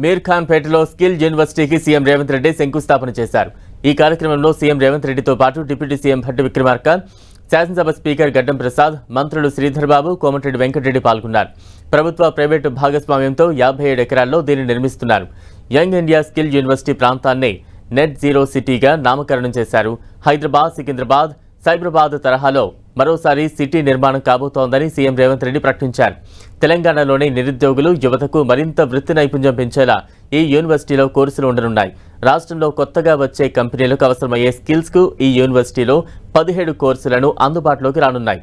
మీర్ఖాన్పేటలో skill యూనివర్సిటీకి CM Revanth Reddy శంకుస్థాపన చేశారు. ఈ కార్యక్రమంలో సీఎం రేవంత్ రెడ్డితో పాటు డిప్యూటీ సీఎం భట్టి విక్రమార్క, శాసనసభ స్పీకర్ గడ్డం ప్రసాద్, మంత్రులు శ్రీధర్ బాబు, కోమటిరెడ్డి వెంకటరెడ్డి పాల్గొన్నారు. ప్రభుత్వ ప్రైవేటు భాగస్వామ్యంతో 57 ఎకరాల్లో దీన్ని నిర్మిస్తున్నారు. యంగ్ ఇండియా స్కిల్ యూనివర్సిటీ ప్రాంతాన్ని నెట్ జీరో సిటీగా నామకరణం చేశారు. హైదరాబాద్, సికింద్రాబాద్, సైబరాబాద్ తరహాలో మరోసారి సిటీ నిర్మాణం కాబోతోందని సీఎం రేవంత్ రెడ్డి ప్రకటించారు. తెలంగాణలోని నిరుద్యోగులు, యువతకు మరింత వృత్తి నైపుణ్యం పెంచేలా ఈ యూనివర్సిటీలో కోర్సులు ఉండనున్నాయి. రాష్ట్రంలో కొత్తగా వచ్చే కంపెనీలకు అవసరమయ్యే స్కిల్స్కు ఈ యూనివర్సిటీలో 17 కోర్సులను అందుబాటులోకి రానున్నాయి.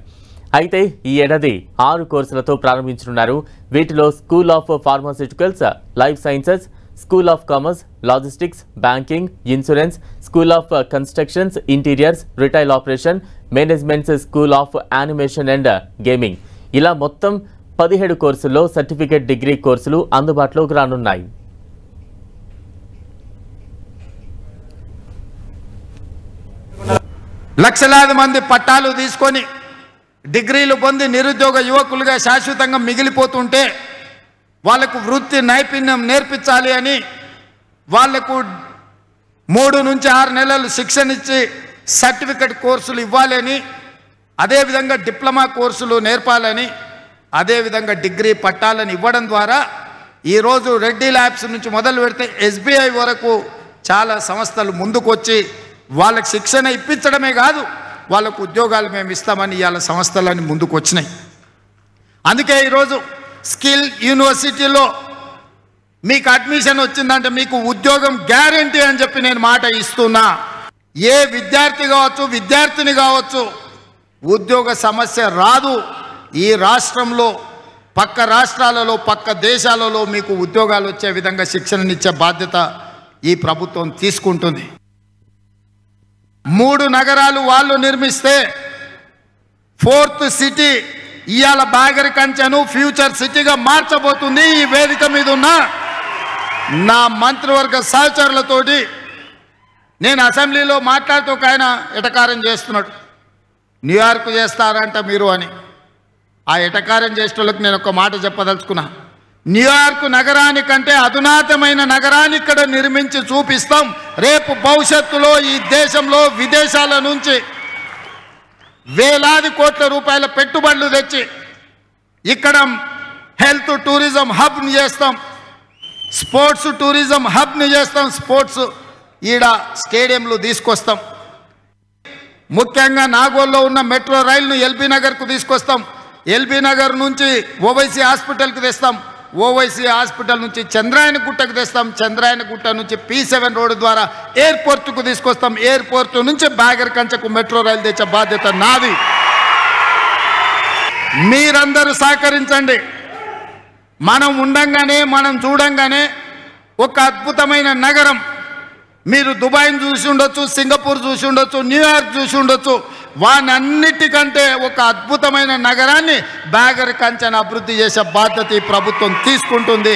అయితే ఈ ఏడాది 6 కోర్సులతో ప్రారంభించనున్నారు. వీటిలో school of pharmaceuticals, life sciences, school of commerce, logistics, banking, insurance, school of constructions, interiors, retail operation, managements, school of animation and gaming, ఇలా మొత్తం 17 కోర్సుల్లో సర్టిఫికేట్ డిగ్రీ కోర్సులు అందుబాటులోకి రానున్నాయి. లక్షలాది మంది పట్టాలు తీసుకొని డిగ్రీలు పొంది నిరుద్యోగ యువకులుగా శాశ్వతంగా మిగిలిపోతుంటే వాళ్లకు వృత్తి నైపుణ్యం నేర్పించాలి అని వాళ్లకు 3 నుంచి 6 నెలలు శిక్షణ ఇచ్చి సర్టిఫికెట్ కోర్సులు ఇవ్వాలని, అదేవిధంగా డిప్లొమా కోర్సులు నేర్పాలని, అదేవిధంగా డిగ్రీ పట్టాలను ఇవ్వడం ద్వారా ఈరోజు రెడ్డి ల్యాబ్స్ నుంచి మొదలు పెడితే ఎస్బీఐ వరకు చాలా సంస్థలు ముందుకొచ్చి వాళ్ళకి శిక్షణ ఇప్పించడమే కాదు, వాళ్ళకు ఉద్యోగాలు మేము ఇస్తామని ఇవాళ సంస్థలన్నీ ముందుకు వచ్చినాయి. అందుకే ఈరోజు స్కిల్ యూనివర్సిటీలో మీకు అడ్మిషన్ వచ్చిందంటే మీకు ఉద్యోగం గ్యారంటీ అని చెప్పి నేను మాట ఇస్తున్నా. ఏ విద్యార్థి కావచ్చు, విద్యార్థిని కావచ్చు, ఉద్యోగ సమస్య రాదు. ఈ రాష్ట్రంలో, పక్క రాష్ట్రాలలో, పక్క దేశాలలో మీకు ఉద్యోగాలు వచ్చే విధంగా శిక్షణనిచ్చే బాధ్యత ఈ ప్రభుత్వం తీసుకుంటుంది. 3 నగరాలు వాళ్ళు నిర్మిస్తే 4th సిటీ ఇవాళ బాగరి కంచెను ఫ్యూచర్ సిటీగా మార్చబోతుంది. ఈ వేదిక మీద ఉన్న నా మంత్రివర్గ సహచరులతోటి నేను అసెంబ్లీలో మాట్లాడుతూ ఒక ఆయన ఎటకారం చేస్తున్నాడు, న్యూయార్క్ చేస్తారంట మీరు అని. ఆ ఎటకారం చేసేటోళ్ళకి నేను ఒక మాట చెప్పదలుచుకున్నా. న్యూయార్క్ నగరానికంటే అధునాతమైన నగరాన్ని ఇక్కడ నిర్మించి చూపిస్తాం. రేపు భవిష్యత్తులో ఈ దేశంలో విదేశాల నుంచి వేలాది కోట్ల రూపాయల పెట్టుబడులు తెచ్చి ఇక్కడ హెల్త్ టూరిజం హబ్ని చేస్తాం, స్పోర్ట్స్ టూరిజం హబ్ని చేస్తాం, స్పోర్ట్స్ ఈడ స్టేడియంలు తీసుకొస్తాం. ముఖ్యంగా నాగోల్లో ఉన్న మెట్రో రైలును ఎల్బీ నగర్కు తీసుకొస్తాం. ఎల్బీ నగర్ నుంచి ఓవైసీ హాస్పిటల్కి తెస్తాం, ఓవైసీ హాస్పిటల్ నుంచి చంద్రాయన గుట్టకు తెస్తాం, చంద్రాయన గుట్ట నుంచి P7 రోడ్డు ద్వారా ఎయిర్పోర్టుకు తీసుకొస్తాం, ఎయిర్పోర్ట్ నుంచి బాగర్ కంచకు మెట్రో రైలు తెచ్చే బాధ్యత నాది. మీరందరూ సహకరించండి. మనం ఉండంగానే, మనం చూడంగానే ఒక అద్భుతమైన నగరం. మీరు దుబాయ్ని చూసి ఉండొచ్చు, సింగపూర్ చూసి ఉండొచ్చు, న్యూయార్క్ చూసి ఉండొచ్చు. వానన్నిటికంటే ఒక అద్భుతమైన నగరాన్ని బాగర్ కంచెను అభివృద్ధి చేసే బాధ్యత ఈ ప్రభుత్వం తీసుకుంటుంది.